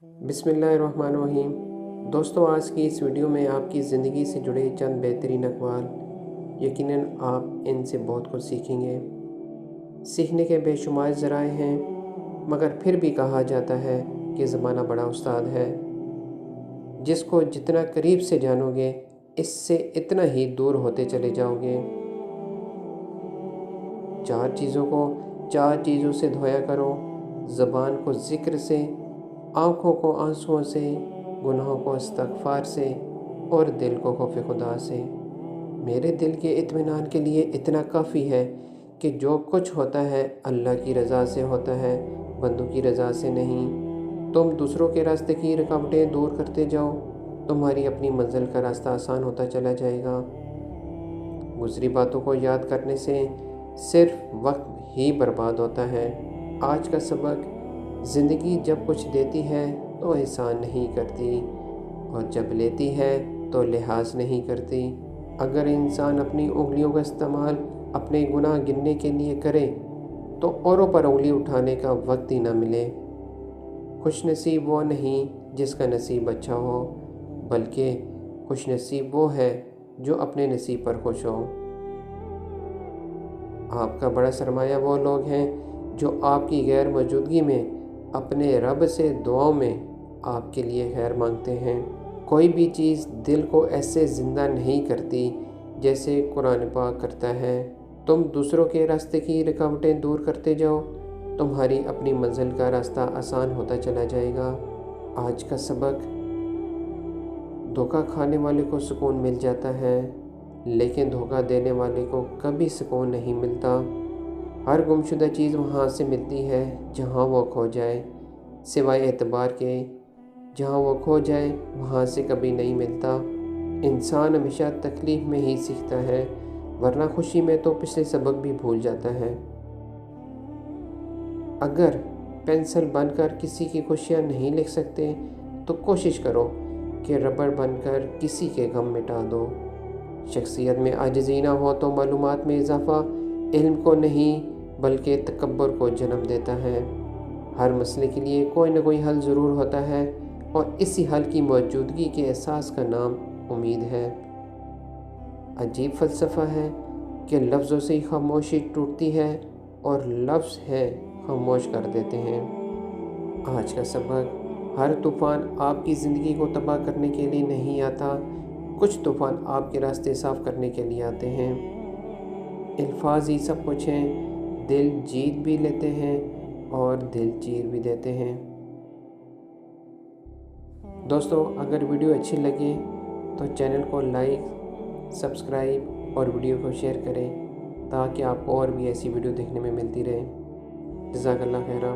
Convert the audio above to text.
बिस्मिल्लाहिर्रहमानिर्रहीम। दोस्तों, आज की इस वीडियो में आपकी ज़िंदगी से जुड़े चंद बेहतरीन अक़वाल, यकीनन आप इनसे बहुत कुछ सीखेंगे। सीखने के बेशुमार ज़राए हैं, मगर फिर भी कहा जाता है कि ज़माना बड़ा उस्ताद है। जिसको जितना करीब से जानोगे, इससे इतना ही दूर होते चले जाओगे। चार चीज़ों से धोया करो: ज़बान को ज़िक्र से, आँखों को आंसुओं से, गुनाहों को इस्तग़फ़ार से और दिल को खौफ़ खुदा से। मेरे दिल के इत्मीनान के लिए इतना काफ़ी है कि जो कुछ होता है अल्लाह की रज़ा से होता है, बंदों की रज़ा से नहीं। तुम दूसरों के रास्ते की रुकावटें दूर करते जाओ, तुम्हारी अपनी मंजिल का रास्ता आसान होता चला जाएगा। गुज़री बातों को याद करने से सिर्फ वक्त ही बर्बाद होता है। आज का सबक: ज़िंदगी जब कुछ देती है तो एहसान नहीं करती, और जब लेती है तो लिहाज नहीं करती। अगर इंसान अपनी उंगलियों का इस्तेमाल अपने गुनाह गिनने के लिए करे तो औरों पर उंगली उठाने का वक्त ही ना मिले। खुशनसीब वो नहीं जिसका नसीब अच्छा हो, बल्कि खुशनसीब वो है जो अपने नसीब पर खुश हो। आपका बड़ा सरमाया वो लोग हैं जो आपकी गैर मौजूदगी में अपने रब से दुआओं में आपके लिए खैर मांगते हैं। कोई भी चीज़ दिल को ऐसे ज़िंदा नहीं करती जैसे कुरान पाक करता है। तुम दूसरों के रास्ते की रुकावटें दूर करते जाओ, तुम्हारी अपनी मंजिल का रास्ता आसान होता चला जाएगा। आज का सबक: धोखा खाने वाले को सुकून मिल जाता है, लेकिन धोखा देने वाले को कभी सुकून नहीं मिलता। हर गुमशुदा चीज़ वहाँ से मिलती है जहाँ वो खो जाए, सिवाय एतबार के। जहाँ वो खो जाए वहाँ से कभी नहीं मिलता। इंसान हमेशा तकलीफ़ में ही सीखता है, वरना खुशी में तो पिछले सबक भी भूल जाता है। अगर पेंसिल बनकर किसी की खुशियाँ नहीं लिख सकते तो कोशिश करो कि रबड़ बनकर किसी के गम मिटा दो। शख्सियत में आजिज़ी ना हो तो मालूमात में इजाफ़ा इल्म को नहीं बल्कि तकब्बुर को जन्म देता है। हर मसले के लिए कोई ना कोई हल ज़रूर होता है, और इसी हल की मौजूदगी के एहसास का नाम उम्मीद है। अजीब फ़लसफ़ा है कि लफ्ज़ों से ही खामोशी टूटती है और लफ्ज़ है खामोश कर देते हैं। आज का सबक: हर तूफ़ान आपकी ज़िंदगी को तबाह करने के लिए नहीं आता, कुछ तूफ़ान आपके रास्ते साफ़ करने के लिए आते हैं। अल्फाज ही सब कुछ हैं, दिल जीत भी लेते हैं और दिल चीर भी देते हैं। दोस्तों, अगर वीडियो अच्छी लगे तो चैनल को लाइक, सब्सक्राइब और वीडियो को शेयर करें, ताकि आपको और भी ऐसी वीडियो देखने में मिलती रहे। जज़ाकल्लाह खैरा।